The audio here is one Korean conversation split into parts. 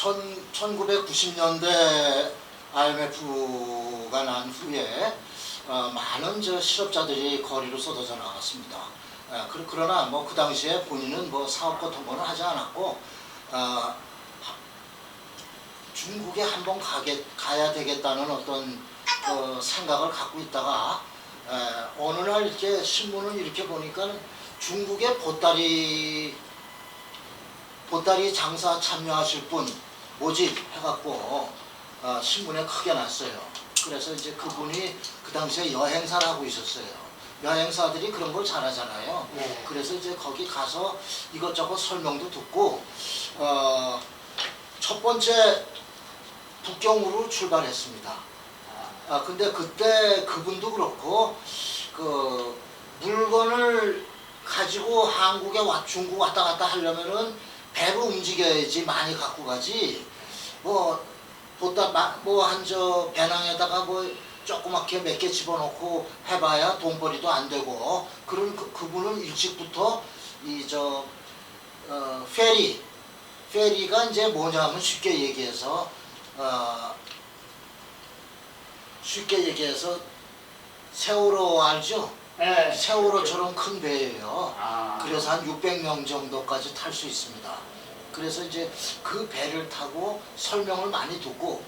1990년대 IMF가 난 후에 많은 실업자들이 거리로 쏟아져 나갔습니다. 그러나 뭐 그 당시에 본인은 뭐 사업 같은 거는 하지 않았고 중국에 한번 가야 되겠다는 어떤 생각을 갖고 있다가 어느 날 이렇게 신문을 이렇게 보니까 중국의 보따리 장사 참여하실 분 모집해갖고 신문에 크게 났어요. 그래서 이제 그분이 그 당시에 여행사를 하고 있었어요. 여행사들이 그런 걸 잘하잖아요. 네. 그래서 이제 거기 가서 이것저것 설명도 듣고 첫 번째 북경으로 출발했습니다. 근데 그때 그분도 그렇고 그 물건을 가지고 한국에 중국 왔다 갔다 하려면은 배로 움직여야지 많이 갖고 가지 뭐 한 배낭에다가 뭐 조그맣게 몇 개 집어넣고 해봐야 돈벌이도 안 되고 그런 그분은 일찍부터 페리가 이제 뭐냐면 쉽게 얘기해서 세월호 알죠? 네. 세월호처럼 큰 배예요. 아. 그래서 한 600명 정도까지 탈 수 있습니다. 그래서 이제 그 배를 타고 설명을 많이 듣고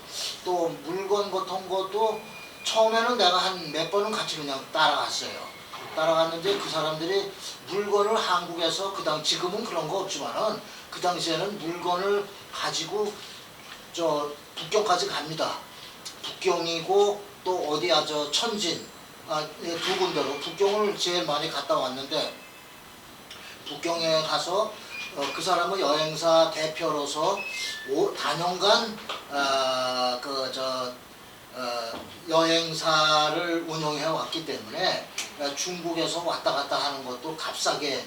또 물건 같은 것도 처음에는 내가 한 몇 번은 같이 그냥 따라갔어요. 따라갔는데 그 사람들이 물건을 한국에서 지금은 그런 거 없지만은 그 당시에는 물건을 가지고 북경까지 갑니다. 북경이고 또 어디야 천진 두 군데로 북경을 제일 많이 갔다 왔는데 북경에 가서 그 사람은 여행사 대표로서 다년간 여행사를 운영해 왔기 때문에 중국에서 왔다 갔다 하는 것도 값싸게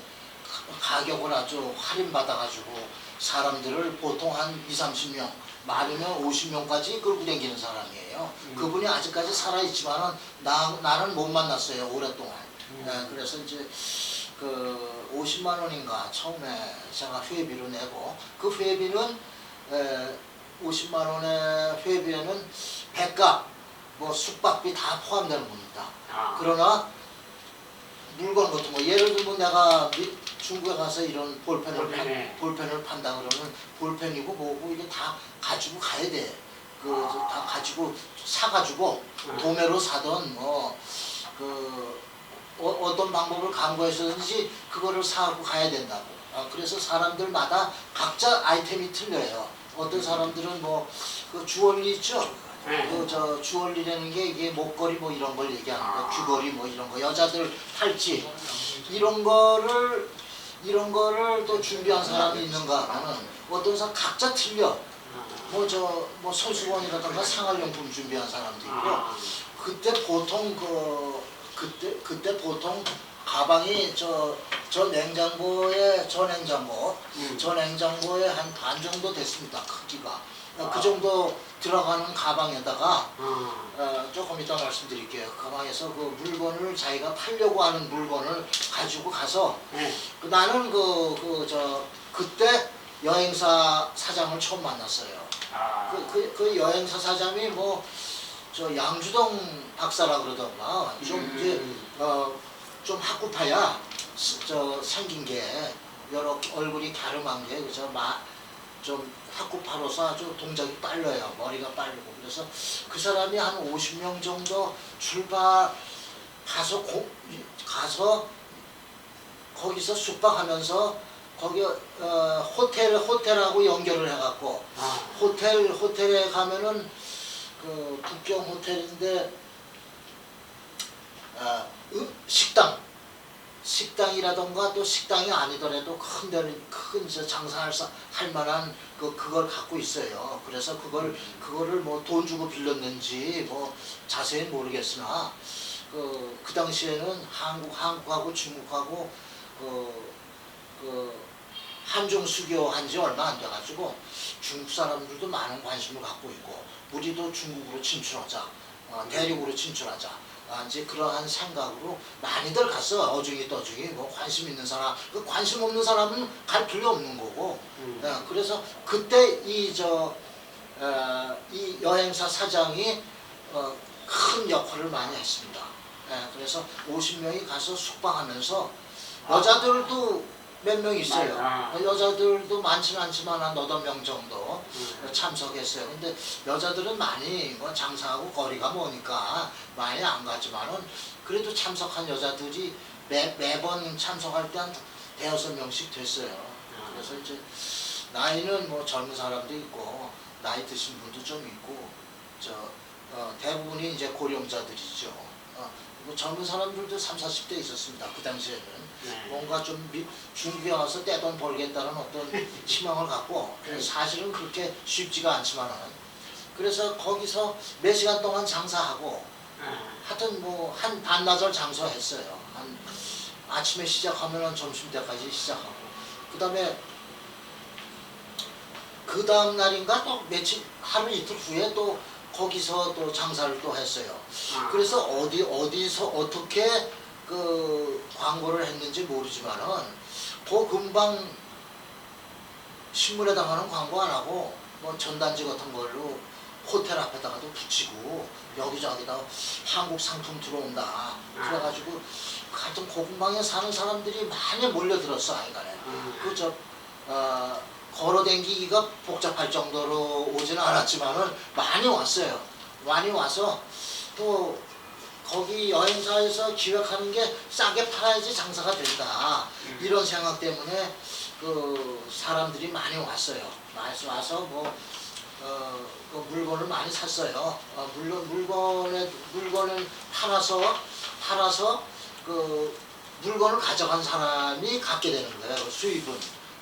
가격을 아주 할인받아가지고 사람들을 보통 한 20-30명 많으면 50명까지 끌고 다니는 사람이에요. 그분이 아직까지 살아있지만은 나는 못 만났어요 오랫동안. 그래서 이제 그 50만 원인가 처음에 제가 회비로 내고 그 회비는 50만 원의 회비에는 백값 뭐 숙박비 다 포함되는 겁니다. 그러나 물건 같은 거 예를 들면 내가 중국에 가서 이런 볼펜을 판다 그러면 볼펜이고 뭐고 이게 다 가지고 가야 돼. 다 가지고 사가지고 도매로 사던 어떤 방법을 강구해서든지 그거를 사고 가야 된다고. 그래서 사람들마다 각자 아이템이 틀려요. 어떤 사람들은 그 주얼리 있죠? 주얼리라는 게 이게 목걸이 뭐 이런 걸 얘기하는데 귀걸이 뭐 이런 거 여자들 팔찌 이런 거를 또 준비한 사람이 있는가 하면은 어떤 사람 각자 틀려. 손수건이라든가 생활용품 준비한 사람도 있고 그때 보통 가방이 저 냉장고에 한 반 정도 됐습니다. 크기가. 그 정도 들어가는 가방에다가 조금 이따 말씀드릴게요. 가방에서 그 물건을 자기가 팔려고 하는 물건을 가지고 가서 나는 그때 여행사 사장을 처음 만났어요. 그 여행사 사장이 양주동 박사라 그러던가 좀 학구파야 생긴 게 여러 얼굴이 갸름한 게 좀 학구파로서 아주 동작이 빨라요. 머리가 빠르고 그래서 그 사람이 한 50명 정도 가서 거기서 숙박하면서 거기 호텔하고 연결을 해갖고 호텔에 가면은 그 북경 호텔인데 식당이라던가 또 식당이 아니더라도 큰 장사할 만한 그걸 갖고 있어요. 그래서 그거를 뭐 돈 주고 빌렸는지 자세히 모르겠으나 그 당시에는 한국하고 중국하고 한중 수교한 지 얼마 안 돼가지고 중국 사람들도 많은 관심을 갖고 있고 우리도 중국으로 진출하자, 대륙으로 진출하자. 이제 그러한 생각으로 많이들 갔어. 어중이 떠중이 뭐 관심 있는 사람, 그 관심 없는 사람은 갈 필요 없는 거고. 그래서 그때 이 여행사 사장이 큰 역할을 많이 했습니다. 그래서 50명이 가서 숙박하면서 여자들도 몇 명 있어요. 여자들도 많지는 않지만 한 8명 정도 참석했어요. 근데 여자들은 많이 뭐 장사하고 거리가 머니까 많이 안 갔지만은 그래도 참석한 여자들이 매번 참석할 때 한 5~6명씩 됐어요. 그래서 이제 나이는 뭐 젊은 사람도 있고 나이 드신 분도 좀 있고 대부분이 이제 고령자들이죠. 뭐 젊은 사람들도 30~40대 있었습니다. 그 당시에는. 뭔가 좀 중국에 와서 떼돈 벌겠다는 어떤 희망을 갖고 사실은 그렇게 쉽지가 않지만은 그래서 거기서 몇 시간 동안 장사하고 하여튼 뭐 한 반나절 장사했어요. 한 아침에 시작하면 점심때까지 시작하고 그 다음 날인가 또 며칠 하루 이틀 후에 또 거기서 또 장사를 또 했어요. 그래서 어디서 어떻게 그 광고를 했는지 모르지만은 그 금방 신문에다가는 광고 안 하고 뭐 전단지 같은 걸로 호텔 앞에다가도 붙이고 여기저기다 한국 상품 들어온다 그래가지고 하여튼 그 근방에 사는 사람들이 많이 몰려들었어. 하여간에 걸어댕기기가 복잡할 정도로 오지는 않았지만은 많이 왔어요. 많이 와서 또 거기 여행사에서 기획하는 게 싸게 팔아야지 장사가 된다. 이런 생각 때문에 그 사람들이 많이 왔어요. 많이 와서 그 물건을 많이 샀어요. 물건을 팔아서 그 물건을 가져간 사람이 갖게 되는 거예요.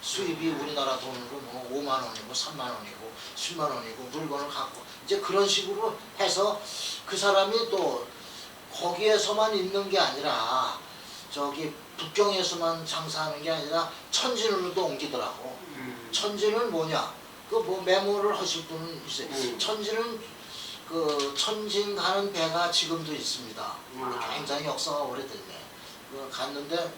수입이 우리나라 돈으로 뭐 5만 원이고 3만 원이고 10만 원이고 물건을 갖고 이제 그런 식으로 해서 그 사람이 또 거기에서만 있는 게 아니라 저기 북경에서만 장사하는 게 아니라 천진으로도 옮기더라고. 천진은 뭐냐? 그 뭐 메모를 하실 분은 있어요. 천진은 그 천진 가는 배가 지금도 있습니다. 굉장히 역사가 오래됐네. 갔는데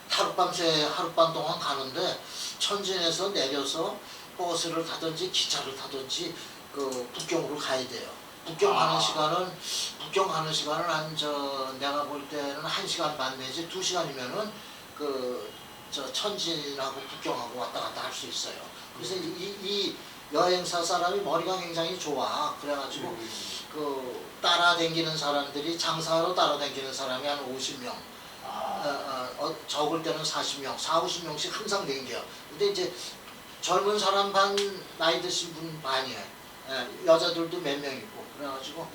하룻밤 동안 가는데 천진에서 내려서 버스를 타든지 기차를 타든지 그 북경으로 가야 돼요. 북경 가는 시간은 내가 볼 때는 1시간 반 내지 2시간이면은 천진하고 북경하고 왔다 갔다 할 수 있어요. 그래서 이 여행사 사람이 머리가 굉장히 좋아. 그래가지고 따라다니는 사람들이 장사하러 따라다니는 사람이 한 50명. 적을 때는 40명, 40~50명씩 항상 댕겨요. 근데 이제 젊은 사람 반, 나이 드신 분 반이에요. 여자들도 몇 명 있고. 그래가지고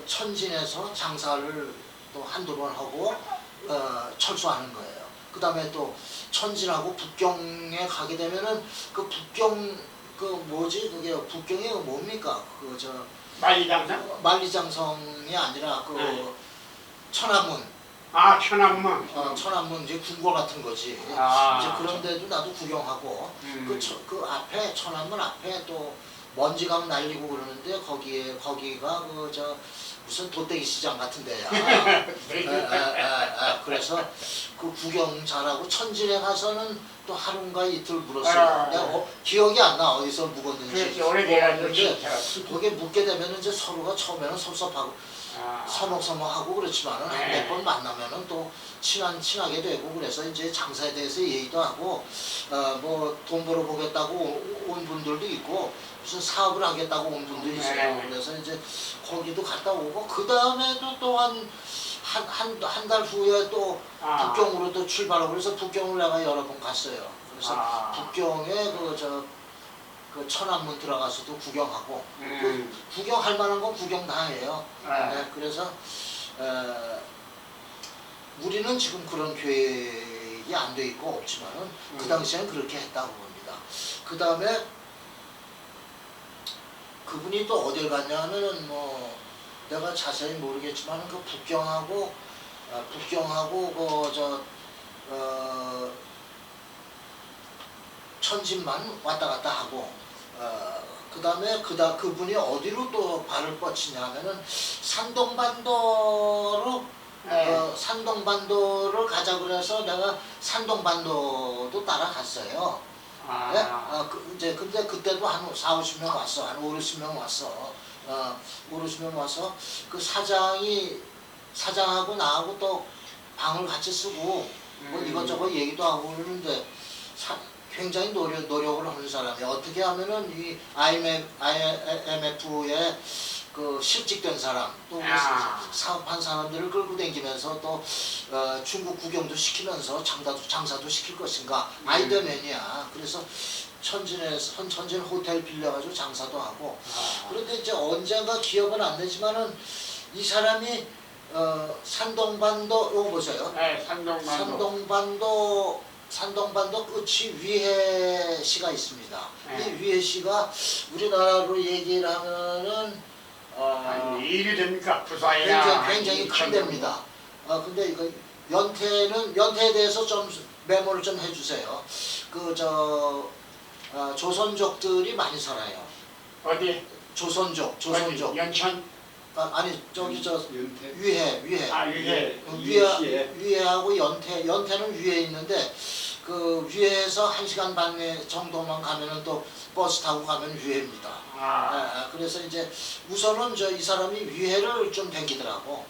천진에서 장사를 또 한두 번 하고 철수하는 거예요. 그 다음에 또 천진하고 북경에 가게 되면은 그 북경 그게 북경이 뭡니까? 만리장성이 아니라 천안문. 천안문 이제 궁궐 같은 거지. 이제 그런데도 나도 구경하고 그 앞에 천안문 앞에 또 먼지가 날리고 그러는데 거기가 무슨 돗대기 시장 같은 데야. 그래서 그 구경 잘하고 천진에 가서는 또 하루인가 이틀 묵었어요. 내가 기억이 안 나 어디서 묵었는지. 거기에 묵게 되면 이제 서로가 처음에는 섭섭하고 서먹서먹하고 그렇지만은 한 몇 번 만나면은 또 친하게 되고 그래서 이제 장사에 대해서 얘기도 하고 뭐 돈 벌어보겠다고 온 분들도 있고 무슨 사업을 하겠다고 온 분도 있어요. 그래서 이제 거기도 갔다 오고 그 다음에도 또 한 달 후에 또 북경으로 또 출발하고 그래서 북경을 내가 여러 번 갔어요. 그래서 북경에 그 천안문 들어가서도 구경하고 구경할 만한 건 구경 다 해요. 그래서 우리는 지금 그런 계획이 안 돼 있고 없지만은 그 당시에는 그렇게 했다고 봅니다. 그 다음에 그분이 또 어딜 갔냐면은 뭐 내가 자세히 모르겠지만 그 북경하고 천진만 왔다 갔다 하고 그다음에 그분이 어디로 또 발을 뻗치냐면은 산동반도로 네. 산동반도를 가자 그래서 내가 산동반도도 따라갔어요. 네? 아, 이제 근데 그때도 한 4, 50명 왔어. 한 5, 60명 왔어. 5, 60명 와서 그 사장하고 나하고 또 방을 같이 쓰고 뭐 이것저것 얘기도 하고 그러는데 굉장히 노력을 하는 사람이야. 어떻게 하면은 이 IMF에 그 실직된 사람 또 사업한 사람들을 끌고 다니면서 또 중국 구경도 시키면서 장사도 시킬 것인가 아이디어맨이야. 그래서 천진 호텔 빌려가지고 장사도 하고. 그런데 이제 언젠가 기억은 안 나지만은 이 사람이 산동반도 요거 보세요. 네, 산동반도. 산동반도 끝이 위해시가 있습니다. 네. 이 위해시가 우리나라로 얘기를 하면은 한 일이 됩니까? 부산이나 굉장히 큰 데입니다. 근데 이거 연태에 대해서 좀 메모를 좀 해주세요. 조선족들이 많이 살아요. 어디? 조선족. 어디? 연천? 아니 저기 연태. 위해. 위해. 위해하고 연태는 위에 있는데 그 위해에서 1시간 반 정도만 가면은 또 버스 타고 가면 위해입니다. 그래서 이제 우선은 이 사람이 위해를 좀 댕기더라고.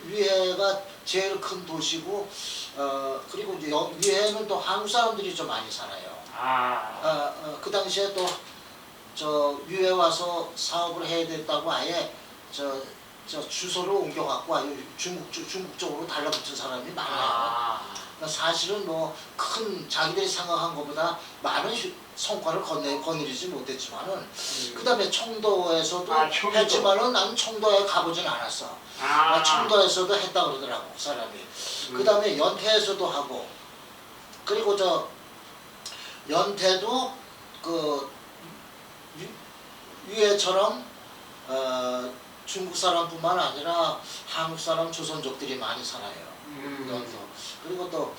위해가 제일 큰 도시고 그리고 이제 위해는 또 한국 사람들이 좀 많이 살아요. 그 당시에 또 저 위해 와서 사업을 해야 됐다고 아예 저 주소를 옮겨갖고 아예 중국 쪽으로 달라붙은 사람이 많아요. 그러니까 사실은 뭐 큰 자기들이 생각한 것보다 많은 성과를 거느리지 못했지만은 그다음에 청도에서도 청도. 했지만은 나는 청도에 가보진 않았어. 청도에서도 했다 그러더라고 그 사람이. 그다음에 연태에서도 하고 그리고 연태도 그 위에처럼 중국 사람뿐만 아니라 한국 사람 조선족들이 많이 살아요. 그리고 또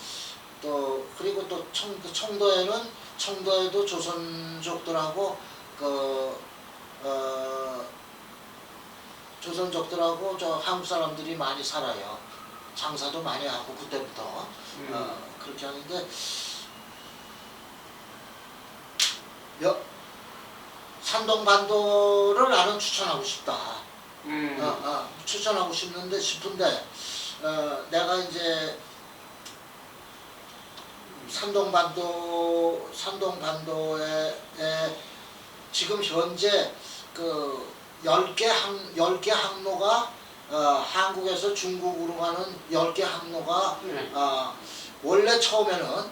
청도에도 조선족들하고 조선족들하고 한국 사람들이 많이 살아요. 장사도 많이 하고 그때부터 그렇게 하는데 산동반도를 나는 추천하고 싶다. 추천하고 싶은데 내가 이제 산동반도에 지금 현재 그 10개 항로가 한국에서 중국으로 가는 10개 항로가 원래 처음에는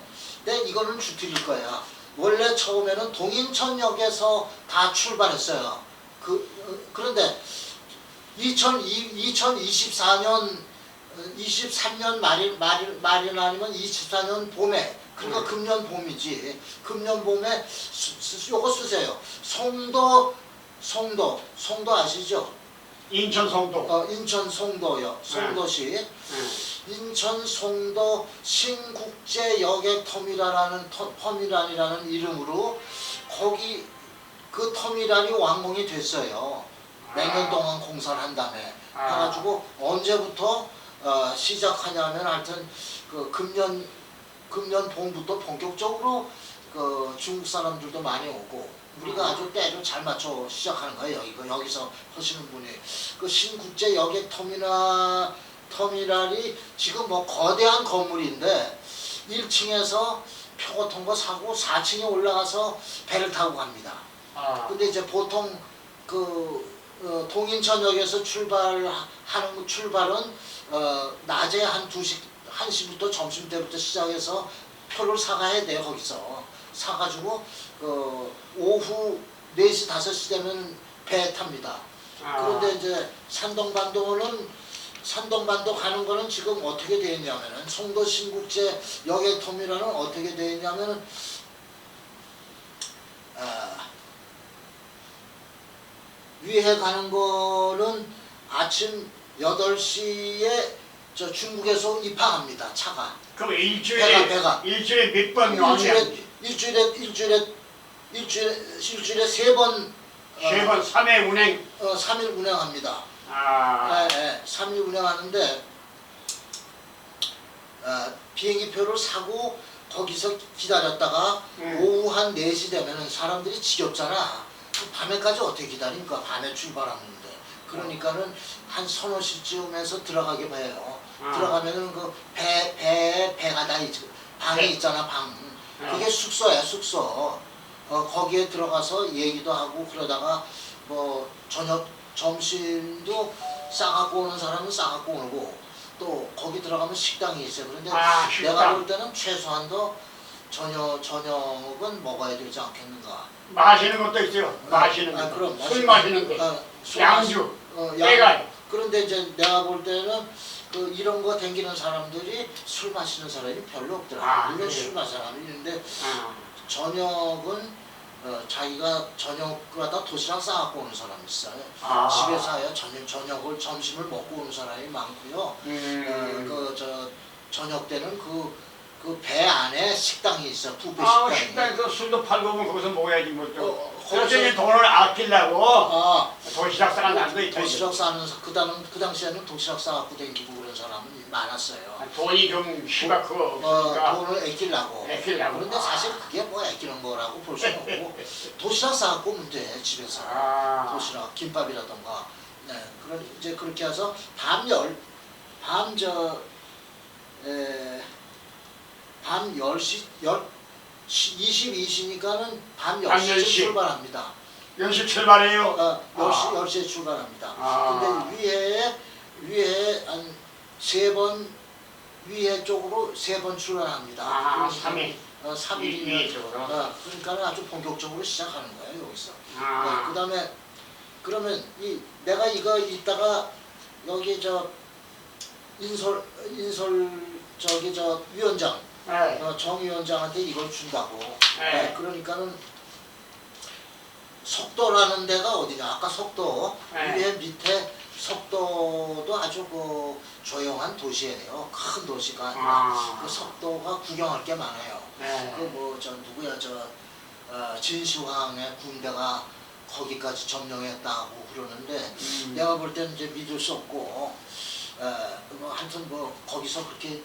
이거는 주틀릴 거야. 원래 처음에는 동인천역에서 다 출발했어요. 그런데 2023년 말이나 아니면 24년 봄에 그러니까 금년 봄이지. 금년 봄에 요거 쓰세요. 송도 아시죠? 인천 송도. 인천 송도요. 송도시. 인천 송도 신국제 여객터미널이라는 이름으로 거기 그 터미널이 완공이 됐어요. 몇 년 동안 공사를 한 다음에 해가지고 언제부터 시작하냐면 하여튼 그 금년 봄부터 본격적으로 그 중국 사람들도 많이 오고 우리가 아주 때를 잘 맞춰 시작하는 거예요. 여기서 하시는 분이 그 신국제 여객 터미널이 지금 뭐 거대한 건물인데 1층에서 표고통거 사고 4층에 올라가서 배를 타고 갑니다. 근데 이제 보통 동인천역에서 출발은 낮에 한 1시부터 점심때부터 시작해서 표를 사가야 돼요. 거기서 사가지고 오후 4시 5시 되면 배 탑니다. 그런데 이제 산동반도 가는 거는 지금 어떻게 되어 있냐면은 송도 신국제 여객터미널은 어떻게 되어 있냐면은 위해 가는 거는 아침 8시에 중국에서 입항합니다. 차가. 그럼 일주일에 배가. 몇 번 왕이야? 일주일에 3번 세 번 3회 운행. 3일 운행합니다. 아, 네, 3일 운행하는데 비행기표를 사고 거기서 기다렸다가 오후 한 4시 되면은 사람들이 지겹잖아. 그 밤에까지 어떻게 기다립니까? 밤에 출발하는데. 그러니까는 한 서너 시쯤에서 들어가게 봐요. 들어가면은 그 배가 다 있지. 방이 있잖아, 방. 그게 숙소야, 숙소. 거기에 들어가서 얘기도 하고 그러다가 뭐 저녁 점심도 싸갖고 오는 사람은 싸갖고 오고 또 거기 들어가면 식당이 있어요. 그런데 식당. 내가 볼 때는 최소한도 저녁은 먹어야 되지 않겠는가. 마시는 것도 있어요. 마시는 것. 그럼 술 마시는 거. 술 양주. 양. 때가. 그런데 이제 내가 볼 때는 그 이런 거 댕기는 사람들이 술 마시는 사람이 별로 없더라. 물론 그래요? 술 마시는 사람이 있는데 아, 저녁은 자기가 저녁 갖다 도시락 싸갖고 오는 사람이 있어요. 아. 집에서 저녁을 점심을 먹고 오는 사람이 많고요. 저녁 때는 그 배 안에 식당이 있어. 뷔페 식당이. 식당에서 술도 팔고 오면 거기서 먹어야지 뭐 좀. 거기서- 그래서 돈을 아끼려고 아, 도시락 싸는 사람도 있다. 도시락 싸는 그 당시에는 도시락 싸갖고 댕기고 그런 사람은 많았어요. 돈이 좀 심각하고 없으니까. 돈을 아끼려고. 아끼려고. 그런데 사실 그게 뭐 아끼는 거라고 볼 수는 없고 도시락 싸갖고 오면 돼 집에서. 아. 도시락, 김밥이라던가. 네, 이제 그렇게 해서 밤 10시, 22시니까는 밤 밤 10시에 10시. 출발합니다. 10시 출발해요. 10시에 출발합니다. 아. 근데 위에 한 3번, 위에 쪽으로 3번 출발합니다. 아, 3일. 3일이면, 위에 쪽으로. 그러니까 아주 본격적으로 시작하는 거예요, 여기서. 아. 그 다음에, 그러면 내가 이거 이따가 여기 위원장, 네. 정 위원장한테 이걸 준다고. 네. 그러니까는 석도라는 데가 어디냐? 아까 석도 네. 위에 밑에 석도도 아주 그 조용한 도시예요. 큰 도시가 아니라 아. 그 석도가 구경할 게 많아요. 네. 그 뭐 누구야 진시황의 군대가 거기까지 점령했다고 그러는데 내가 볼 때는 이제 믿을 수 없고 뭐 하여튼 뭐 거기서 그렇게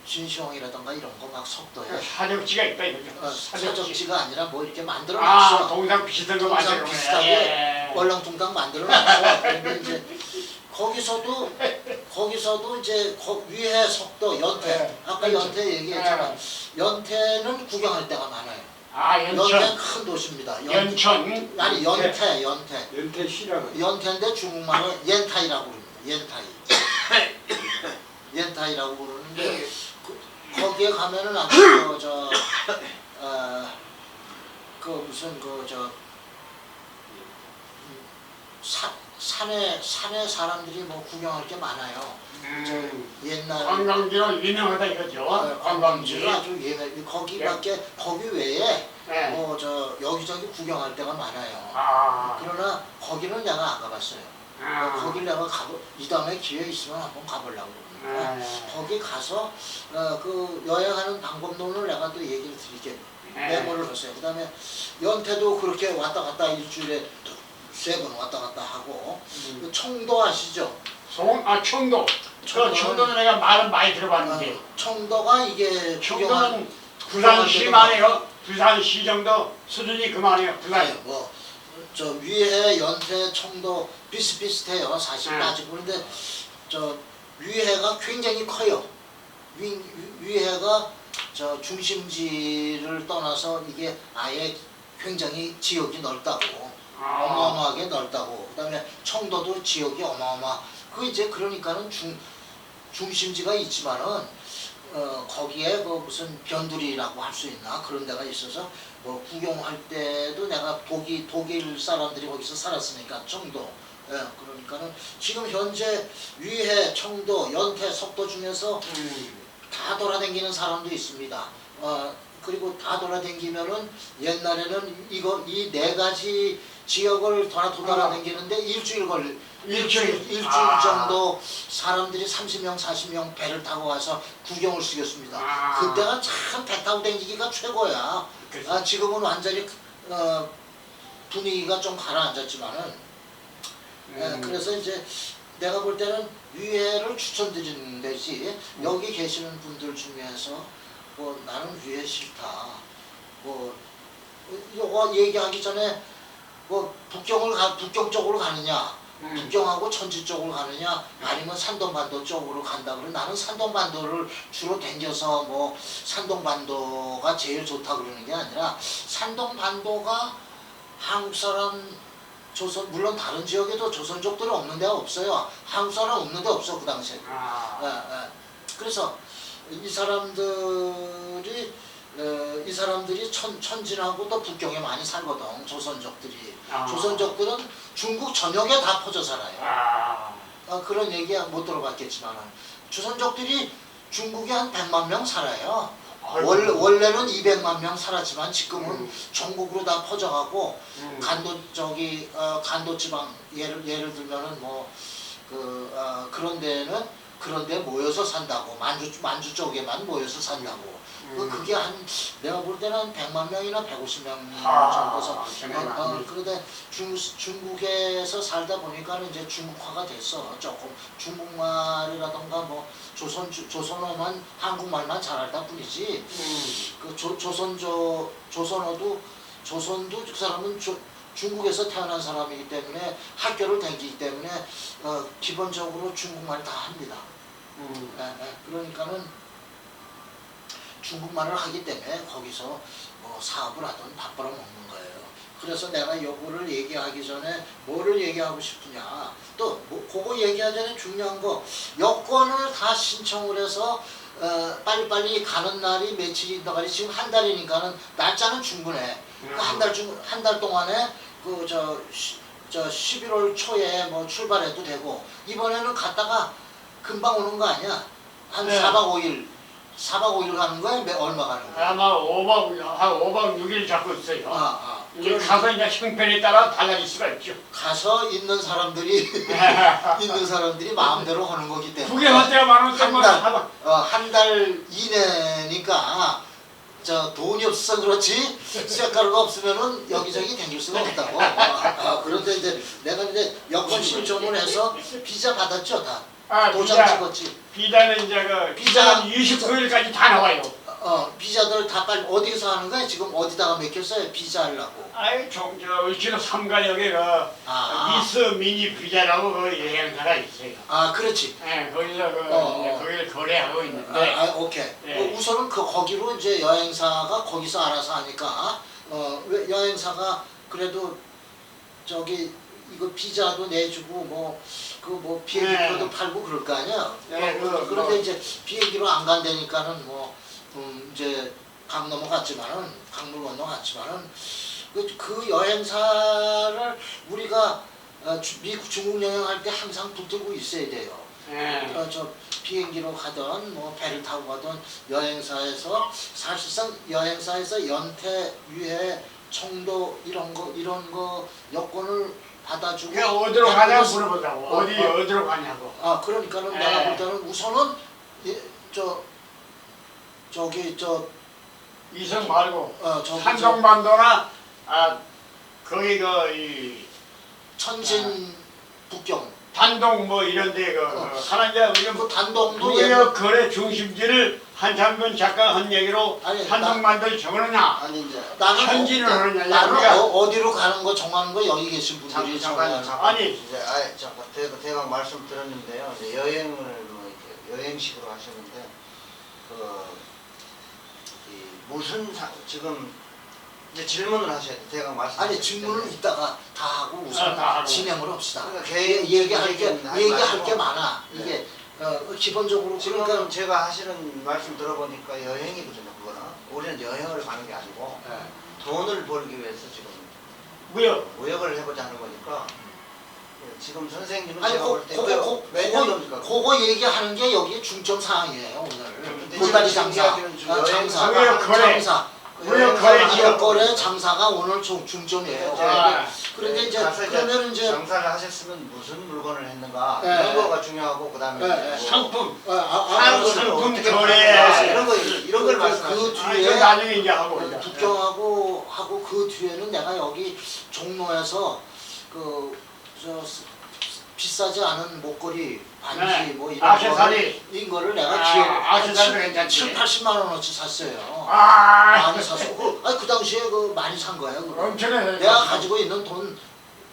진시황이라던가 이런 거 막 석도에 사적지가 있다 이거죠. 사적지가 아니라 뭐 이렇게 아, 만들어놨어. 동상 비슷한 거 동상 만들고. 비슷하게 예. 얼렁뚱땅 만들어놨어. 그런데 이제 거기서도 이제 위에 석도 연태 네. 아까 연천. 연태 얘기했잖아. 연태는 구경할 데가 많아요. 아, 연태 연천. 큰 도시입니다. 연천. 아니 연태 연태시라고. 연태인데 중국말로 옌타이라고 그럽니다. 옌타이라고 그러는데 거기에 가면은 아주 산에 사람들이 뭐 구경할 게 많아요. 옛날 관광지로 유명하다 이거죠. 관광지. 관광지가 아주 거기 외에 네. 뭐 여기저기 구경할 데가 많아요. 아. 그러나 거기는 내가 안 가봤어요. 거길 내가 이 다음에 기회 있으면 한번 가보려고 그러는데 거기 가서 그 여행하는 방법론을 내가 또 얘기를 드릴게요. 메모를 했어요. 그 다음에 연태도 그렇게 왔다 갔다 일주일에 3번 왔다 갔다 하고 그 청도 아시죠? 청도. 청도는 내가 말은 많이 들어봤는데. 청도가 이게 청도는 부산시만 해요. 부산시 정도 수준이 그만해요. 부산. 아니, 위해 연태 청도 비슷비슷해요. 사실 따지고 그런데 위해가 굉장히 커요. 위해가 중심지를 떠나서 이게 아예 굉장히 지역이 넓다고. 어마어마하게 넓다고. 그다음에 청도도 지역이 그 이제 그러니까는 중심지가 있지만은 거기에 그 무슨 변두리라고 할 수 있나 그런 데가 있어서 뭐 구경할 때도 내가 독일 사람들이 거기서 살았으니까 청도. 그러니까는 지금 현재 위해, 청도, 연태, 석도 중에서 다 돌아다니는 사람도 있습니다. 그리고 다 돌아다니면은 옛날에는 이 4가지 지역을 돌아다니는데 일주일 정도 사람들이 30명, 40명 배를 타고 와서 구경을 시켰습니다. 그때가 참 배 타고 다니기가 최고야. 지금은 완전히 분위기가 좀 가라앉았지만은 그래서 이제 내가 볼 때는 위회를 추천드리는 데지 여기 계시는 분들 중에서 뭐 나는 위회 싫다 뭐 요거 얘기하기 전에 뭐 북경 쪽으로 가느냐 북경하고 천지 쪽으로 가느냐 아니면 산동반도 쪽으로 간다 그러면 나는 산동반도를 주로 댕겨서 뭐 산동반도가 제일 좋다 그러는 게 아니라 산동반도가 한국 사람 조선 물론 다른 지역에도 조선족들이 없는 데가 없어요. 한국 사람 없는 데 없어 그 당시에. 그래서 이 사람들이 천진하고 또 북경에 많이 살거든 조선족들이. 조선족들은 중국 전역에 다 퍼져 살아요. 그런 얘기 못 들어봤겠지만 조선족들이 중국에 한 100만 명 살아요. 원래는 200만 명 살았지만 지금은 전국으로 다 퍼져가고 간도 지방 예를 들면은 뭐 그런 데 모여서 산다고 만주 쪽에만 모여서 산다고. 그게 한 내가 볼 때는 한 100만 명이나 150명 정도서 그런데 중국에서 살다 보니까는 이제 중국화가 됐어. 조금 중국말이라던가 뭐 조선어만 한국말만 잘알다 뿐이지. 그 조선도 그 사람은 중국에서 태어난 사람이기 때문에 학교를 다니기 때문에 기본적으로 중국말 다 합니다. 그러니까는 중국말을 하기 때문에 거기서 뭐 사업을 하든 밥 벌어 먹는 거예요. 그래서 내가 요거를 얘기하기 전에 뭐를 얘기하고 싶으냐 또 뭐 그거 얘기하기 전에 중요한 거 여권을 다 신청을 해서 빨리빨리 가는 날이 며칠인가 가리 지금 한 달이니까는 날짜는 충분해. 한 달 동안에 그 저 11월 초에 뭐 출발해도 되고 이번에는 갔다가 금방 오는 거 아니야? 한 4박 5일 가는 거야? 얼마 가는 거야? 아마 5박 6일 잡고 있어요. 이제 그러니까 가서 이제 형편에 따라 달라질 수가 있죠. 가서 있는 사람들이 마음대로 하는 거기 때문에 구경할 때가 많으면 한 달 이내니까 돈이 없어 그렇지 쇳가루가 없으면은 여기저기 다닐 수가 없다고. 그런데 이제 내가 이제 여권 신청을 해서 비자 받았죠 다. 도장 찍었지. 비자는 이제 비자는 29일까지 다 나와요. 비자들 다 빨리 어디서 하는 거야? 지금 어디다가 맡겼어요? 비자 하려고. 울진호 삼가역에 미스 미니 비자라고 그 여행사가 있어요. 그렇지. 네, 거기서 거기를 거래하고 있는데. 오케이. 네. 우선은 거기로 이제 여행사가 거기서 알아서 하니까 여행사가 그래도 이거 비자도 내주고 비행기표도 팔고 그럴 거 아니야. 그런데 이제 비행기로 안 간다니까는 이제 강 건너갔지만은 그 여행사를 우리가 미국 중국 여행할 때 항상 붙들고 있어야 돼요. 비행기로 가든 배를 타고 가든 여행사에서 사실상 여행사에서 연태, 유해, 청도 이런 거 여권을 받아주고 어디로 가냐고 물어보자고. 어디로 가냐고. 그러니까는 내가 볼 때는 우선은 이성 말고 산동반도나 거기 천진 북경 단동 이런데 하나 이제 단동도 무역 거래 중심지를 한창근 작가 한 얘기로 산동반도를 정하느냐 아니 이제 나는 천진을 하느냐 나는 어디로 가는 거 정하는 거 여기 계신 분들이 아니 이제 대강 말씀 들었는데요. 이제 여행을 여행식으로 하셨는데 무슨 지금 이제 질문을 하셔야 돼. 대강 말씀. 아니 질문을 이따가 다 하고 우선 진행을 합시다. 그러니까 얘기할 게 많아. 이게 기본적으로 지금 그러니까 제가 하시는 말씀 들어보니까 여행이거든요. 그거는 우리는 여행을 가는 게 아니고 돈을 벌기 위해서 지금 무역을 해보자 하는 거니까. 지금 선생님은 제가 볼 때 몇 년도입니까? 그거 얘기하는 게 여기 중점 사항이에요 오늘. 보따리 장사, 무역 거래 장사가 오늘 중점이에요. 그런데 이제 그러면 이제 장사를 하셨으면 무슨 물건을 했는가 이런 거가 중요하고 그다음에 상품 상품 거래 이런 걸 말씀하시죠. 그 뒤에 나중에 이제 하고 북경하고 하고 그 뒤에는 내가 여기 종로에서 저 비싸지 않은 목걸이 반지 네. 뭐 이런 액세서리. 거를 내가 액세서리 괜찮지. 7, 80만 원어치 샀어요. 아, 많이 샀어. 그 당시에 많이 산 거예요. 그거. 엄청나게 내가 가지고 있는 돈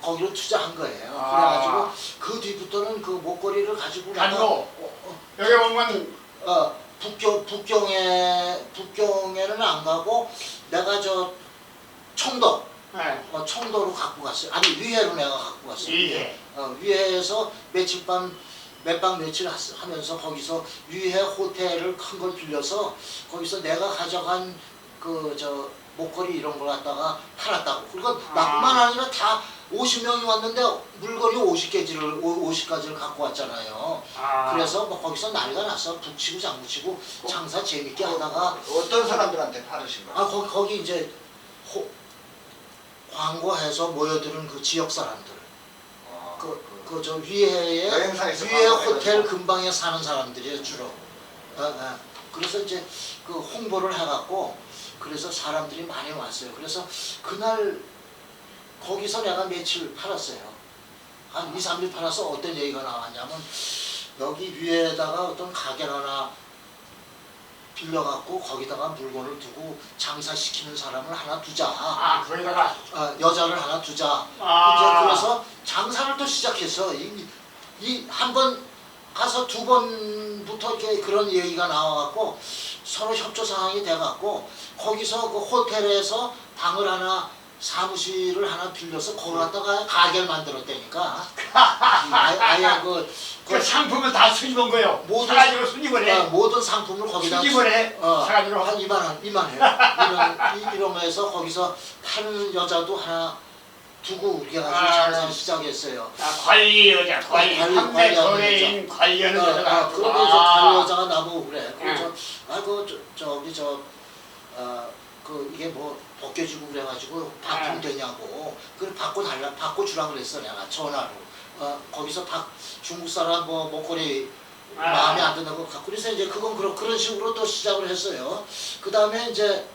거기로 투자한 거예요. 아. 그래가지고 그 뒤부터는 그 목걸이를 가지고 내가 여기 보면 북경에는 안 가고 내가 저 청도 네. 청도로 갖고 갔어요. 아니 위해로 내가 갖고 갔어요. 위해. 위해에서 몇 박 며칠 하면서 거기서 위해 호텔을 큰 걸 빌려서 거기서 내가 가져간 목걸이 이런 걸 갖다가 팔았다고. 그러니까 나뿐만 아니라 다 50명이 왔는데 물건이 50가지를 갖고 왔잖아요. 그래서 뭐 거기서 난리가 났어. 북치고 장구치고 장사 재밌게 하다가 어떤 사람들한테 팔으신 거예요? 거기 이제 광고해서 모여드는 그 지역 사람들. 저 위에 여행사에서 위에 광고해가지고. 호텔 근방에 사는 사람들이에요 주로. 그래서 이제 그 홍보를 해갖고 그래서 사람들이 많이 왔어요. 그래서 그날 거기서 내가 며칠 팔았어요. 한 2, 3일 팔아서 어떤 얘기가 나왔냐면 여기 위에다가 어떤 가게를 하나 빌려갖고 거기다가 물건을 두고 장사시키는 사람을 하나 두자. 거기다가. 여자를 하나 두자. 이제 그래서 장사를 또 시작했어. 한 번 가서 두 번부터 이렇게 그런 얘기가 나와갖고 서로 협조 사항이 돼갖고 거기서 그 호텔에서 방을 하나 사무실을 하나 빌려서 거기 갖다가 가게를 만들었다니까. 아예 그 상품을 다 수입한 거예요. 모든 사가지고 수입을 해. 모든 상품을 거기다 수입을 해. 사가지고. 한 2만 원, 이런 거에서 거기서 파는 여자도 하나 두고 이렇게 가지고 장사를 시작했어요. 관리 여자, 판매 거래인 관리하는 여자가. 그런데 이제 관리 여자가 나보고 그래. 이게 뭐 벗겨지고 그래가지고 바꾸면 되냐고. 그래 바꿔 주라 그랬어 내가 전화로. 거기서 중국 사람 목걸이 마음에 안 든다고 갖고 그래서 이제 그건 그런 식으로 또 시작을 했어요. 그 다음에 이제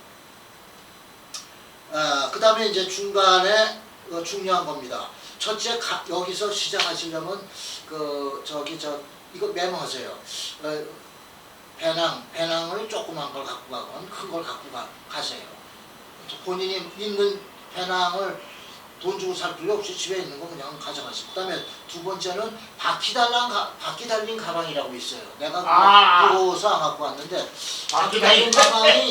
중간에 중요한 겁니다. 첫째 여기서 시작하시려면 이거 메모하세요. 배낭을 조그만 걸 갖고 가건 큰 걸 갖고 가세요. 본인이 있는 배낭을 돈 주고 살 필요 없이 집에 있는 거 그냥 가져가세요. 그 다음에 두 번째는 바퀴 달린 가방이라고 있어요. 내가 부러워서 안 갖고 왔는데 바퀴 달린 가방이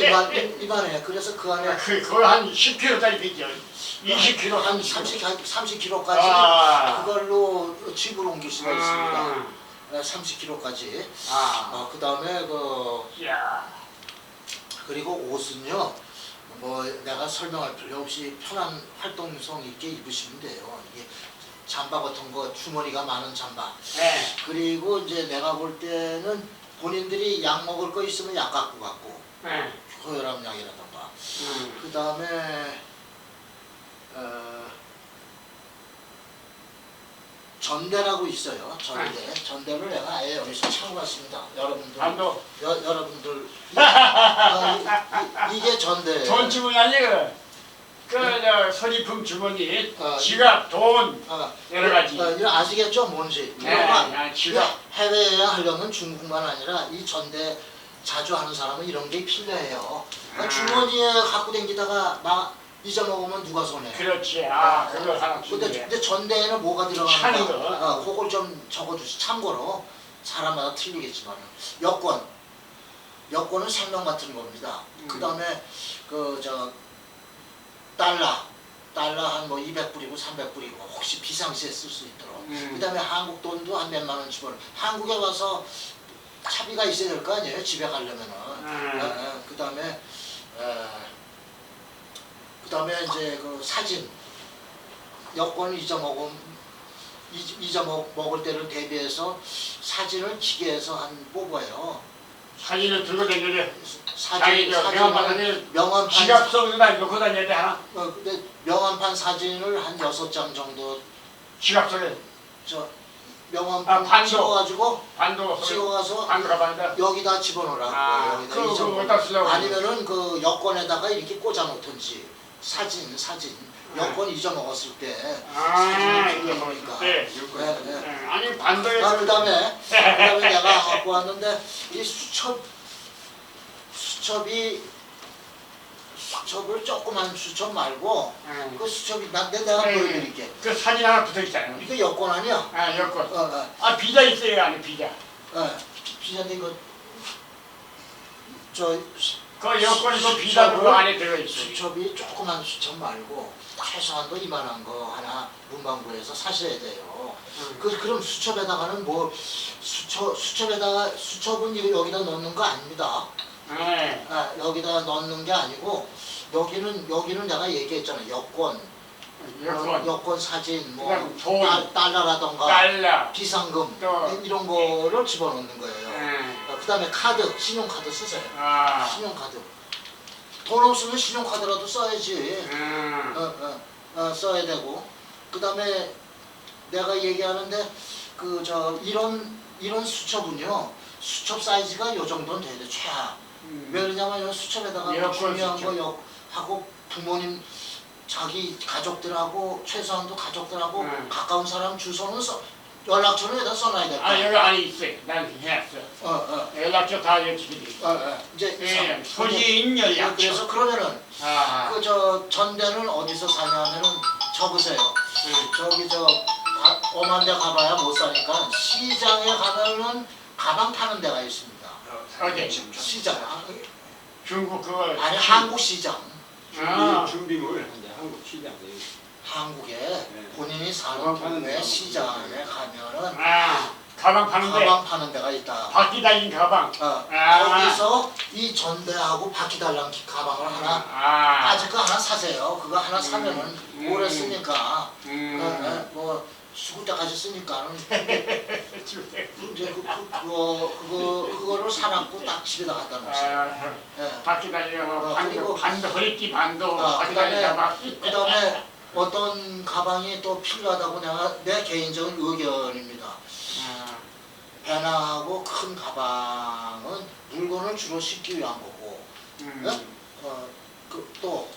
이만해. 그래서 그 안에 그거 한 10kg짜리 되죠. 20kg. 한 30kg까지 그걸로 집으로 옮길 수가 있습니다. 30kg까지. 그 다음에 그리고 옷은요. 내가 설명할 필요 없이 편한 활동성 있게 입으시면 돼요. 이게 잠바 같은 거 주머니가 많은 잠바. 네. 그리고 이제 내가 볼 때는 본인들이 약 먹을 거 있으면 약 갖고 갔고. 네. 고혈압 약이라던가. 그 다음에 전대라고 있어요. 전대를 내가 아예 여기서 차고 갔습니다. 여러분들 이게 전대예요. 돈 주머니 아니에요. 소지품 주머니, 지갑, 돈 여러 가지. 아시겠죠 뭔지. 지갑. 해외에 하려면 중국만 아니라 이 전대 자주 하는 사람은 이런 게 필요해요. 주머니에 갖고 다니다가 잊어먹으면 누가 손해? 그렇지. 그거 하나 주네. 근데 전대에는 뭐가 차는 들어가는가? 거. 그걸 좀 적어주시. 참고로 사람마다 틀리겠지만 여권은 생명 같은 겁니다. 그 다음에 달러 한 200불이고 300불이고 혹시 비상시에 쓸 수 있도록. 그 다음에 한국 돈도 한 몇만 원 집어넣어. 한국에 와서 차비가 있어야 될 거 아니에요? 집에 가려면은. 그 다음에 이제 사진. 여권을 잊어먹을 때를 대비해서 사진을 기계에서 뽑아요. 사진을 들고 다니는데 명함판 지갑 속에다 넣고 다녀야 돼 하나? 근데 명함판 사진을 한 6장 정도 지갑 속에 명함 반도. 찍어가지고 반도 찍어가서 반도 가방에다. 여기다 집어넣으라고. 아, 여기다 그거 잊어버리고. 어디다 쓰려고 아니면은 그 여권에다가 이렇게 꽂아놓든지 사진 여권 잊어먹었을 때 사진을 찍어놓으니까. 네. 네. 아니 반도에. 아, 그다음에 내가 갖고 왔는데 이 수첩을 조그만 수첩 말고 그 수첩이 내가 보여드릴게. 그 사진 하나 붙어 있잖아요. 이거 여권 아니야? 아 여권. 어. 아 비자 있어요 안에 비자. 비자님 그 여권 그 비자 그거 안에 들어 있어요. 수첩이 조그만 수첩 말고 최소한도 이만한 거 하나 문방구에서 사셔야 돼요. 그럼 수첩에다가는 뭐 수첩은 이거 여기다 넣는 거 아닙니다. 네. 여기다 넣는 게 아니고 여기는 내가 얘기했잖아. 여권 사진 뭐 그다음 돈. 달러라던가 달러. 비상금 또. 이런 거를 집어넣는 거예요. 그다음에 카드, 신용카드 쓰세요. 아. 신용카드. 돈 없으면 신용카드라도 써야지. 써야 되고. 그다음에 내가 얘기하는데 이런 수첩은요. 수첩 사이즈가 요 정도는 돼야 돼. 최하. 왜 그러냐면 수첩에다가 중요한 거 하고 부모님 자기 가족들하고 최소한도 가족들하고 가까운 사람 주소는 연락처는 여기다 써놔야 돼. 아 여기 안에 있어요. 난 해놨어. 연락처 다 여기 이제 소지인 연락처. 그래서 그러면은 전대는 어디서 사냐면은 적으세요. 저기 엄한 데 가봐야 못 사니까 시장에 가면은 가방 파는 데가 있습니다. 어디? 시장. 중국 그거. 아니 한국 시장. 준비물 한국 시장. 한국에 본인이 사는 동네 시장에 가면은 가방 파는데. 가방 파는 데가 있다. 바퀴 달린 가방. 거기서 이 전대하고 바퀴 달린 가방을 하나 빠질 거 하나 사세요. 그거 하나 사면은 오래 쓰니까 뭐 죽을 때까지 쓰니까는 이제 그거를 사놨고 딱 집에다 갖다 놓으세요. 바퀴 달린 가방. 반도 허리띠 반도 바퀴 달린 그다음에 가방. 그다음에 어떤 가방이 또 필요하다고 내 개인적인 의견입니다. 배낭하고 큰 가방은 물건을 주로 싣기 위한 거고, 또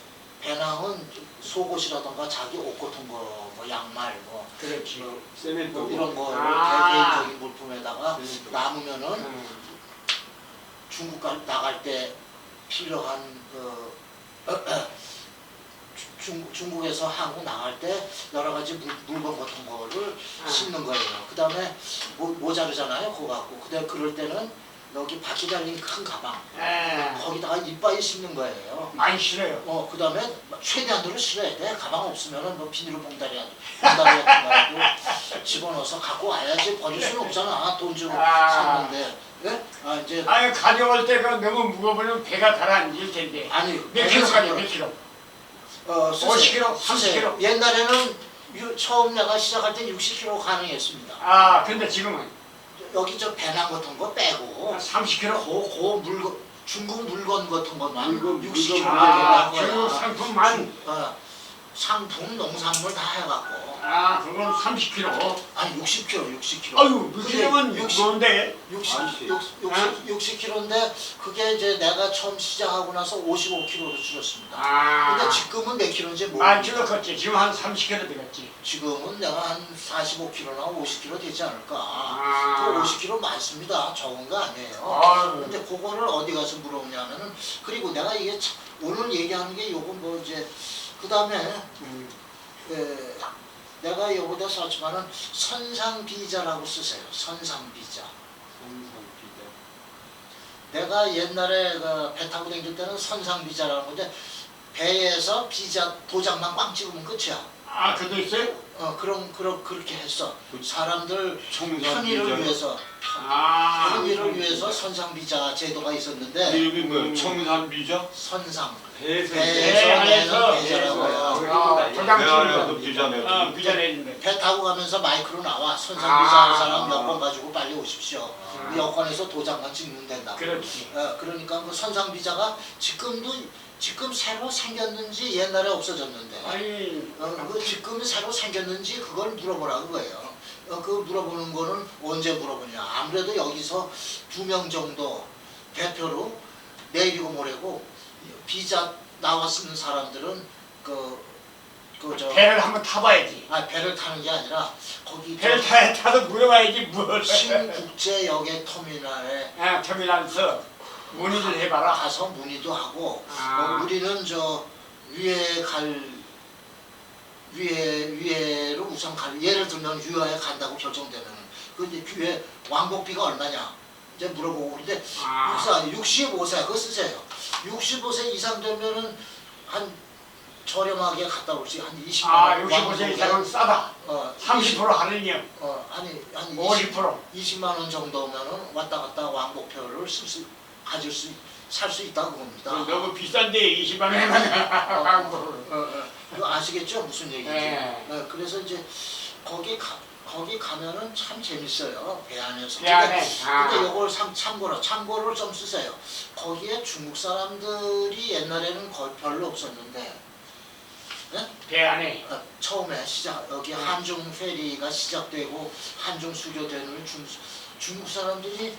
배낭은 속옷이라던가 자기 옷 같은 거, 뭐 양말, 뭐 그렇지. 세멘트 이런 거를 개인적인 물품에다가 남으면은 중국 나갈 때 필요한 중국에서 한국 나갈 때 여러 가지 물건 같은 거를 싣는 거예요. 그 다음에 모자르잖아요. 그거 갖고. 그럴 때는 여기 바퀴 달린 큰 가방. 거기다가 이빨이 싣는 거예요. 많이 싫어요. 그 다음에 최대한으로 실어야 돼. 가방 없으면은 뭐 비닐로 봉다리 같은 거라도 집어넣어서 갖고 와야지. 버릴 수는 없잖아. 돈 주고 샀는데. 이제. 가져올 때가 너무 무거우면 배가 가라앉을 텐데. 아니, 몇 킬로까지 몇 킬로? 50kg, 30kg. 옛날에는 처음 내가 시작할 때 60kg 가능했습니다. 근데 지금은 여기 배낭 같은 거 빼고 30kg. 물건 중국 물건 같은 것만 물건, 60kg. 중국 상품만. 상품, 농산물 다 해갖고. 그건 30kg. 아니 60kg. 아유, 무지개면 60인데. 60kg인데 그게 이제 내가 처음 시작하고 나서 55kg로 줄였습니다. 근데 지금은 몇 킬로인지 모르겠어요. 줄었겠지. 지금 한 30kg 되겠지. 지금은 내가 한 45kg나 50kg 되지 않을까. 그 50kg 많습니다. 적은 거 아니에요. 근데 그거를 어디 가서 물어보냐면은, 그리고 내가 이게 오늘 얘기하는 게 요건 뭐 이제 그 다음에 내가 여기다 썼지만은 선상비자라고 쓰세요. 선상비자. 내가 옛날에 배 타고 다닐 때는 선상비자라는 건데, 배에서 비자 도장만 꽝 찍으면 끝이야. 그것도 있어요? 그렇게 했어. 사람들 청산 편의를 비자. 위해서. 편의를 위해서 선상비자 제도가 있었는데. 여기 뭐 청산 비자? 선상. 배에서 배에서 내는 비자라고요. 배안에서 비자 내고. 비자 내는데. 배 타고 가면서 마이크로 나와. 선상비자 하는 사람 여권 가지고 빨리 오십시오. 그 여권에서 도장만 찍는 된다. 그렇지. 그러니까 그 선상비자가 지금 새로 생겼는지 옛날에 없어졌는데. 아니. 그 지금 새로 생겼는지 그걸 물어보라는 거예요. 그 물어보는 거는 언제 물어보냐. 아무래도 여기서 2명 정도 대표로 내일이고 모레고 비자 나왔는 사람들은 배를 한번 타봐야지. 배를 타는 게 아니라 거기 배를 타서 물어봐야지 뭘. 신국제 여객 터미널에 터미널에서 문의를 해봐라. 가서 문의도 하고 우리는 저 위에로 우선 갈 예를 들면 유아에 간다고 결정되면 그 이제 귀에 왕복비가 얼마냐 이제 물어보고 그런데 목사 65세 그거 쓰세요. 65세 이상 되면은 한 저렴하게 갔다 올 수 한 20만 원. 65세 이상은 싸다. 30% 할인이요. 한 50%. 20만 원 정도면은 왔다 갔다 왕복표를 살 수 있다고 봅니다. 너무 비싼데 20만 원에만. 그거 아시겠죠? 무슨 얘기인지. 네. 그래서 이제 거기 가면은 참 재밌어요. 배 안에서. 배 안에. 근데 이걸 참고를 좀 쓰세요. 거기에 중국 사람들이 옛날에는 거의 별로 없었는데 네? 배 안에. 처음에 여기 한중 페리가 시작되고 한중 수교되는 후에 중국 사람들이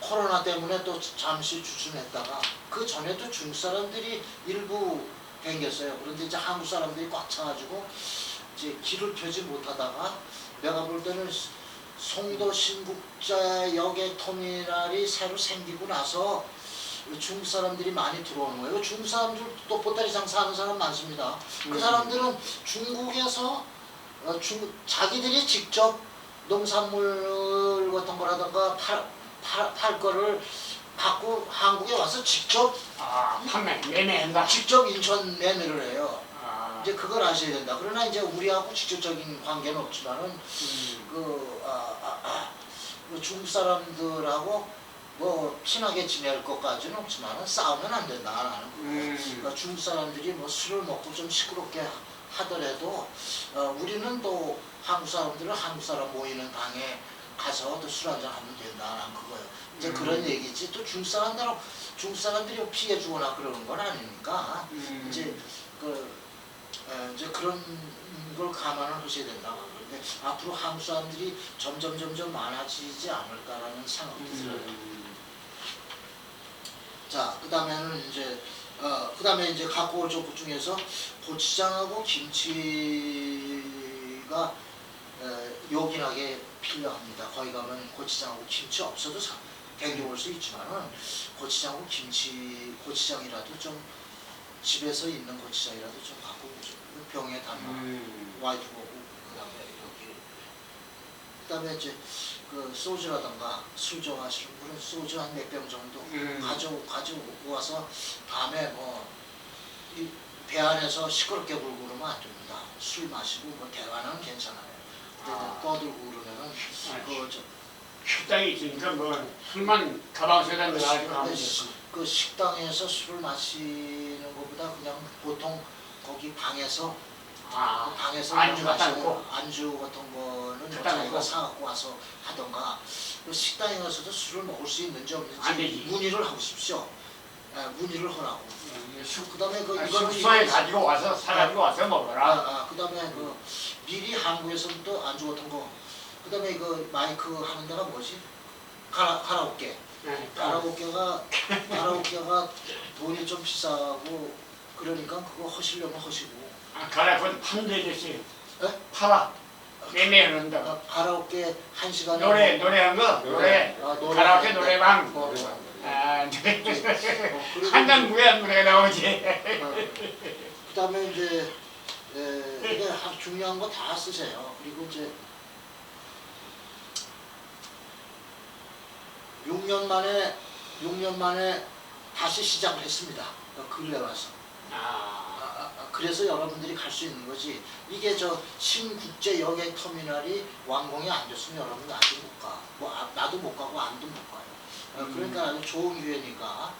코로나 때문에 또 잠시 주춤했다가 그 전에도 중국 사람들이 일부 댕겼어요. 그런데 이제 한국 사람들이 꽉 차가지고 이제 길을 펴지 못하다가 내가 볼 때는 송도 신국제 여객 터미널이 새로 생기고 나서 중국 사람들이 많이 들어오는 거예요. 중국 사람들 또 보따리 장사하는 사람 많습니다. 그 사람들은 중국에서 자기들이 직접 농산물 같은 거라든가 팔 거를 갖고 한국에 와서 직접 매매한다. 직접 인천 매매를 해요. 이제 그걸 아셔야 된다. 그러나 이제 우리하고 직접적인 관계는 없지만은 중국 사람들하고 뭐 친하게 지낼 것까지는 없지만은 싸우면 안 된다. 그러니까 중국 사람들이 뭐 술을 먹고 좀 시끄럽게 하더라도 우리는 또 한국 사람들은 한국 사람 모이는 방에 가서 또 술 한잔 하면 된다는 그거예요. 이제 그런 얘기지. 또 중국 사람들이 피해 주거나 그러는 건 아니니까 이제 이제 그런 걸 감안을 하셔야 된다. 그런데 앞으로 한국 사람들이 점점 많아지지 않을까라는 생각이 들어요. 자, 그다음에는 이제 갖고 올 것 중에서 고추장하고 김치가 요긴하게 필요합니다. 거기 가면 고추장하고 김치 없어도 댕겨올 수 있지만은 고추장하고 고추장이라도 좀 집에서 있는 고추장이라도 좀 갖고 병에 담아 와이프고 그다음에 여기 그다음에 이제 소주라든가 술 좋아하시는 분은 소주 한 몇 병 정도 가지고 와서 밤에 이 배 안에서 시끄럽게 불고 그러면 안 됩니다. 술 마시고 뭐 대화는 괜찮아요. 근데 떠들고 그러면은 식당이 있으니까 뭐 술만 가방 속에다 넣어가지고 하면 되고. 그 식당에서 술을 마시는 것보다 그냥 보통 거기 방에서 안주 같은 거? 안주 같은 거는 뭐 자기가 사갖고 와서 하던가 식당에 가서도 술을 먹을 수 있는지 없는지 문의를 하고 싶죠. 문의를 하라고. 그다음에 숙소에 가지고 와서 사가지고 와서 먹어라. 그다음에 미리 한국에서부터 안주 같은 거. 그다음에 마이크 하는 데가 뭐지? 가라오케. 가라오케가 돈이 좀 비싸고 그러니까 그거 하시려면 하시고. 가라오케 파는 데 있어요. 네? 팔아. 매매하는다. 가라오케 1시간에 노래한 거? 노래. 가라오케 노래방. 한잔 무해한 노래가 나오지. 그다음에 이제 이게 중요한 거 다 쓰세요. 그리고 이제 6년 만에 다시 시작을 했습니다. 근래 와서. 그래서 여러분들이 갈 수 있는 거지. 이게 신국제 여객 터미널이 완공이 안 됐으면 여러분 아직 못 가. 나도 못 가고 안도 못 가요. 그러니까 아주 좋은 기회니까.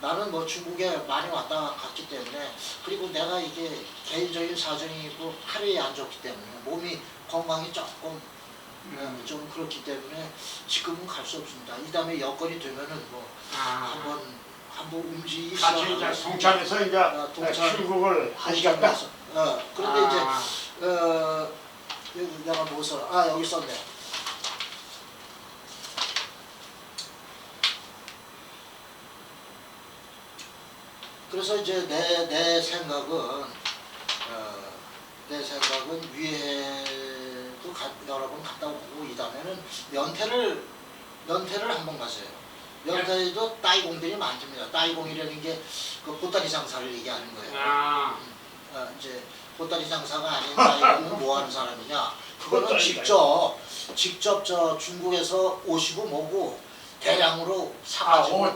나는 중국에 많이 왔다 갔기 때문에 그리고 내가 이게 개인적인 사정이 있고 하루에 안 좋기 때문에 몸이 건강이 조금 좀 그렇기 때문에 지금은 갈 수 없습니다. 이 다음에 여건이 되면은 한번 움직이기 같이 이제 동참해서 이제 출국을 하시겠다. 그런데 여기 내가 뭐 써? 여기 썼네. 그래서 이제 내 생각은 위에도 여러 번 갔다 오고 이 다음에는 연태를 한번 가세요. 연태에도 따이공들이 많습니다. 따이공이라는 게 그 보따리 장사를 얘기하는 거예요. 이제 보따리 장사가 아닌 따이공은 뭐 하는 사람이냐? 그거는 직접 저 중국에서 오시고 뭐고 대량으로 사가지고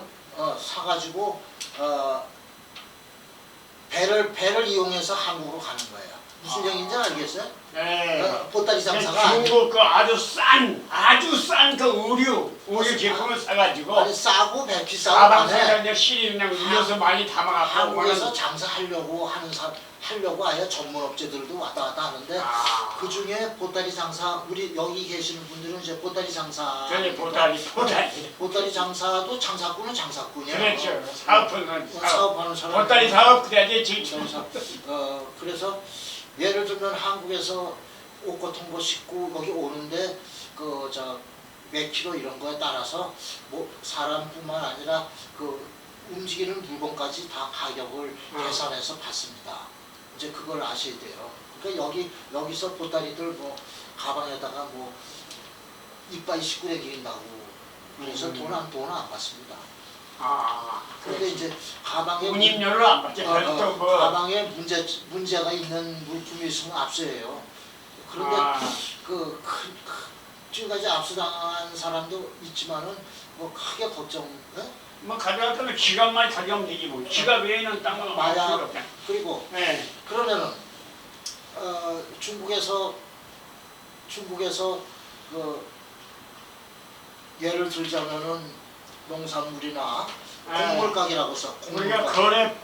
배를 이용해서 한국으로 가는 거예요. 무슨 얘기인지 알겠어요? 네. 보따리 장사가 중국 그 아주 싼 그 의류 제품을 사가지고 아니 싸고 배 비싸고 가방에다 그냥 실이 그냥 눌려서 많이 담아갖고 한국에서 장사하려고 하려고 아예 전문업체들도 왔다 갔다 하는데 그 중에 보따리 장사 우리 여기 계시는 분들은 이제 보따리 장사 보따리 장사도 장사꾼은 장사꾼이에요. 그렇죠. 사업은 사업하는 사람 보따리 사업 그래야지 지금. 그래서 예를 들면 한국에서 옷 같은 거 싣고 여기 오는데 몇 킬로 이런 거에 따라서 뭐 사람뿐만 아니라 그 움직이는 물건까지 다 가격을 계산해서 받습니다. 이제 그걸 아셔야 돼요. 그러니까 여기서 보따리들 뭐 가방에다가 뭐 이빨 싣고 다닌다고 그래서 돈 안 받습니다. 그런데 이제 가방에 운임료를 안 받지. 별도 뭐. 가방에 문제가 있는 물품이 있으면 압수해요. 그런데 지금까지 압수당한 사람도 있지만은 뭐 크게 걱정. 뭐 가져갔다면 지갑만 가져가면 되지 뭐. 지갑 외에는 딴 거 마약 그리고 네. 그러면은 중국에서 그 예를 들자면은 농산물이나 곡물가게라고 써. 우리가 거래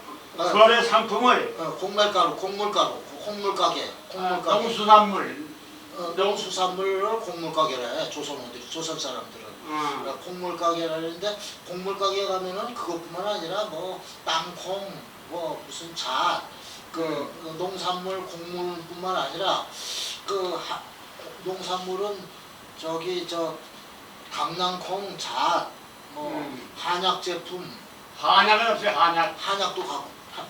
상품을 곡물가게 농수산물 농수산물을 곡물가게래. 조선 사람들은 곡물가게라는데 곡물가게 가면은 그것뿐만 아니라 뭐 땅콩 뭐 무슨 잣 농산물 곡물뿐만 아니라 농산물은 강낭콩 잣 뭐 한약 제품 한약은 없어요. 한약도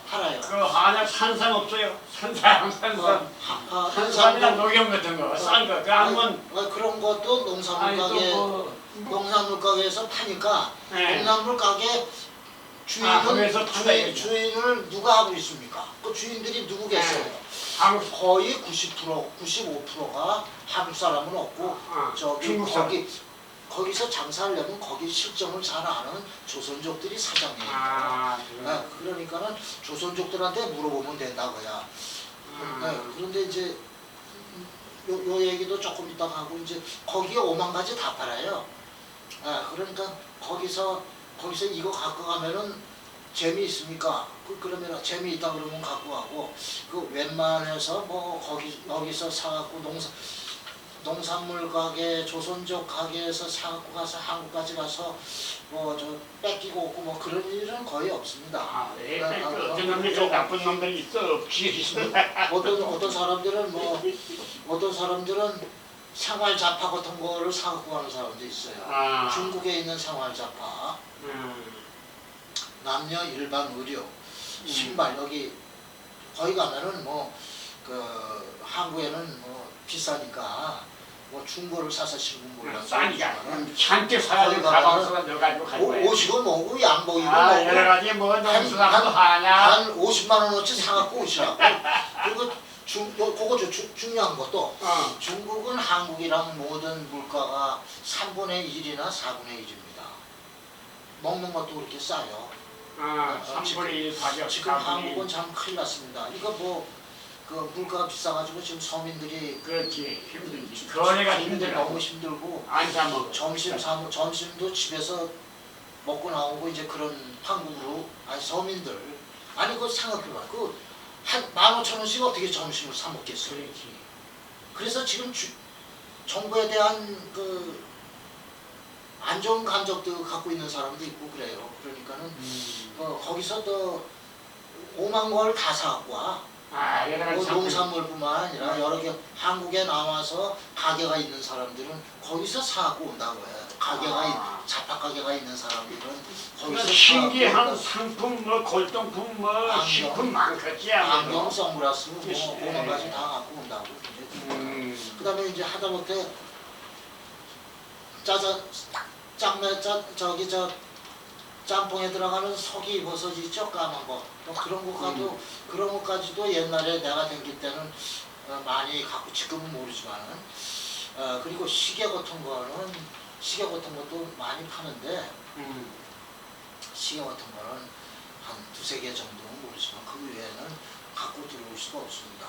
팔아요. 그 한약 산삼 없어요. 산삼 산삼이나 녹용 같은 거 싼 거 그 한번 그런 것도 농산물 가게에서 파니까 농산물 가게 주인을 누가 하고 있습니까? 그 주인들이 누구겠어요? 거의 95%가 한국 사람은 없고 중국 사람. 거기서 장사하려면 거기 실정을 잘 아는 조선족들이 사장이에요. 그러니까는 조선족들한테 물어보면 된다고야. 그런데 이제 요 얘기도 조금 이따 하고 이제 거기에 5만 가지 다 팔아요. 그러니까 거기서 이거 갖고 가면은 재미있습니까? 그러면 재미있다 그러면 갖고 가고 웬만해서 뭐 여기서 사갖고 농산물 가게, 조선족 가게에서 사갖고 가서 한국까지 가서 뭐 뺏기고 오고 뭐 그런 일은 거의 없습니다. 어떤 놈들이 좀 나쁜 놈들이 있어 없지. 어떤 사람들은 생활 잡화 같은 거를 사갖고 가는 사람도 있어요. 중국에 있는 생활 잡화, 남녀 일반 의료, 신발 여기 거기 가면은 한국에는 비싸니까 중고를 사서 신고 몰라. 싸니까 잔뜩 사가지고 가방에서 넣어가지고 갈 거예요. 옷이고 뭐고 양복이고 여러 가지 뭐 농수산도 하냐. 한 50만 원어치 사갖고 오시라고. 그리고 그거 중요한 것도 중국은 한국이랑 모든 물가가 3분의 1이나 4분의 1입니다. 먹는 것도 그렇게 싸요. 3분의 1 가격. 지금 한국은 참 큰일 났습니다. 이거 물가가 비싸가지고 지금 서민들이 그렇지 힘들지. 거래가 힘들어. 너무 힘들고 안 사 먹어. 점심도 집에서 먹고 나오고 이제 그런 한국으로 서민들 그거 생각해봐. 한 15,000원씩 어떻게 점심을 사 먹겠어요? 그렇지. 그래서 지금 정부에 대한 안 좋은 감정도 갖고 있는 사람도 있고 그래요. 그러니까는 거기서 또 5만 걸 다 사갖고 와. 아, 여러 가지 상품. 농산물뿐만 아니라 여러 개 한국에 나와서 가게가 있는 사람들은 거기서 사고 온다고 해요. 가게가 잡화 가게가 있는 사람들은 거기서 사고 신기한 온다고. 상품, 뭐 골동품, 뭐 안경. 식품 많겠지. 안경, 선글라스 뭐 예. 그런 가지 다 갖고 온다고. 그다음에 이제 하다못해 짬뽕에 들어가는 석이 버섯 있죠, 까만 거. 또 그런 것까지도 옛날에 내가 댕길 때는 많이 갖고 지금은 모르지만은 그리고 시계 같은 것도 많이 파는데 시계 같은 거는 한 두세 개 정도는 모르지만 그 외에는 갖고 들어올 수가 없습니다.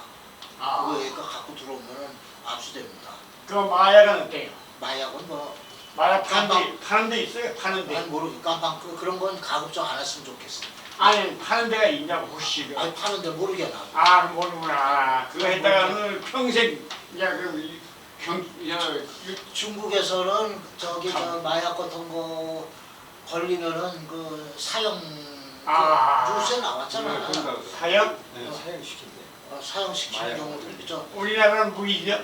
그 외에가 갖고 들어오면 압수됩니다. 그 마약은 어때요? 마약은 뭐 마약 파는 데 있어요? 파는 데? 아니 모르겠 깜빵 그런 건 가급적 안 했으면 좋겠습니다. 아니 파는 데가 있냐고 혹시. 아니 파는데 모르겠나. 아 모르구나. 그거 했다가는 평생 중국에서는 저 마약 같은 거 걸리면은 그 사형 뉴스에 나왔잖아요. 사형? 네, 사형시킨대. 사형시키는 마약. 경우도 있죠. 우리나라는 무기죠?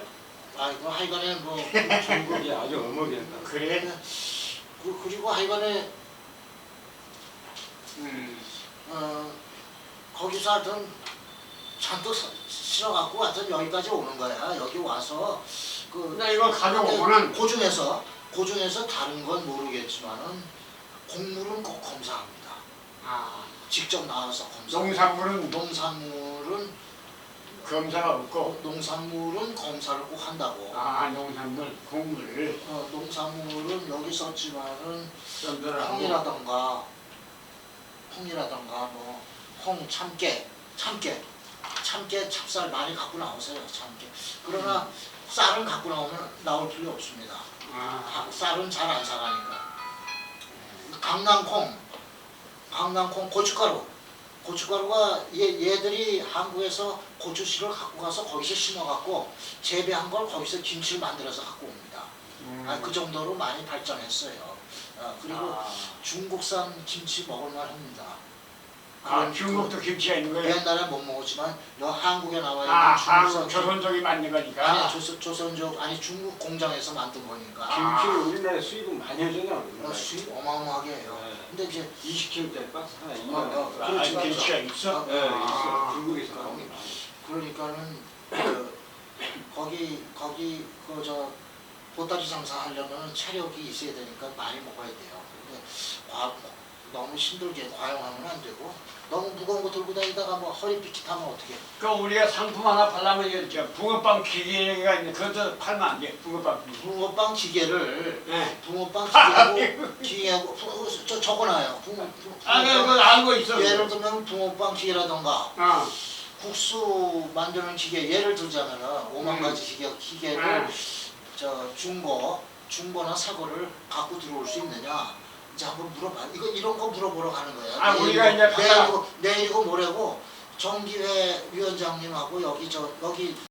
아이고 하여간에 뭐 중국이 아주 어마어마하다. 그래? 그리고 하여간에 거기서 하여튼 잔뜩 실어갖고 하여튼 여기까지 오는 거야. 여기 와서 근데 이거 가져오면은 고중에서 다른 건 모르겠지만은 곡물은 꼭 검사합니다. 직접 나와서 검사. 농산물은 검사가 없고. 농산물은 검사를 꼭 한다고. 농산물, 곡물. 농산물은 여기 썼지만은 썬더라고. 콩이라던가 뭐 콩, 참깨, 찹쌀 많이 갖고 나오세요. 참깨. 그러나 쌀은 갖고 나올 필요 없습니다. 쌀은 잘 안 사가니까. 강낭콩, 고춧가루가 얘들이 한국에서 고추씨를 갖고 가서 거기서 심어갖고 재배한 걸 거기서 김치를 만들어서 갖고 옵니다. 그 정도로 많이 발전했어요. 그리고 중국산 김치 먹을만 합니다. 중국도 김치가 있는 거예요? 옛날에 못 먹었지만 한국에 나와 있는 한국 조선족이 만든 거니까. 아니 조선족 아니 중국 공장에서 만든 거니까. 김치를 우리나라에 수입은 많이 하잖아. 수입 어마어마하게 해요. 네. 근데 이제 20kg짜리 박스 하나 2만 원. 그렇죠. 김치가 있어? 네, 있어. 중국에서 나온 게 많아. 그러니까는 거기 그 보따리 장사 하려면 체력이 있어야 되니까 많이 먹어야 돼요. 근데 너무 힘들게 과용하면 안 되고 너무 무거운 거 들고 다니다가 뭐 허리 삐끗하면 어떻게? 그 우리가 상품 하나 팔려면 이거 붕어빵 기계가 있는데 그것도 팔면 안 돼. 붕어빵 기계. 붕어빵 기계를 네. 붕어빵 기계하고 적어놔요. 그거 알고 있어. 예를 들면 붕어빵 기계라던가 국수 만드는 기계 예를 들자면은 5만 가지 기계를 중고나 사고를 갖고 들어올 수 있느냐? 이제 한번 물어봐. 이런 거 물어보러 가는 거예요. 우리가 이제 내일이고 모레고 정기회 위원장님하고 여기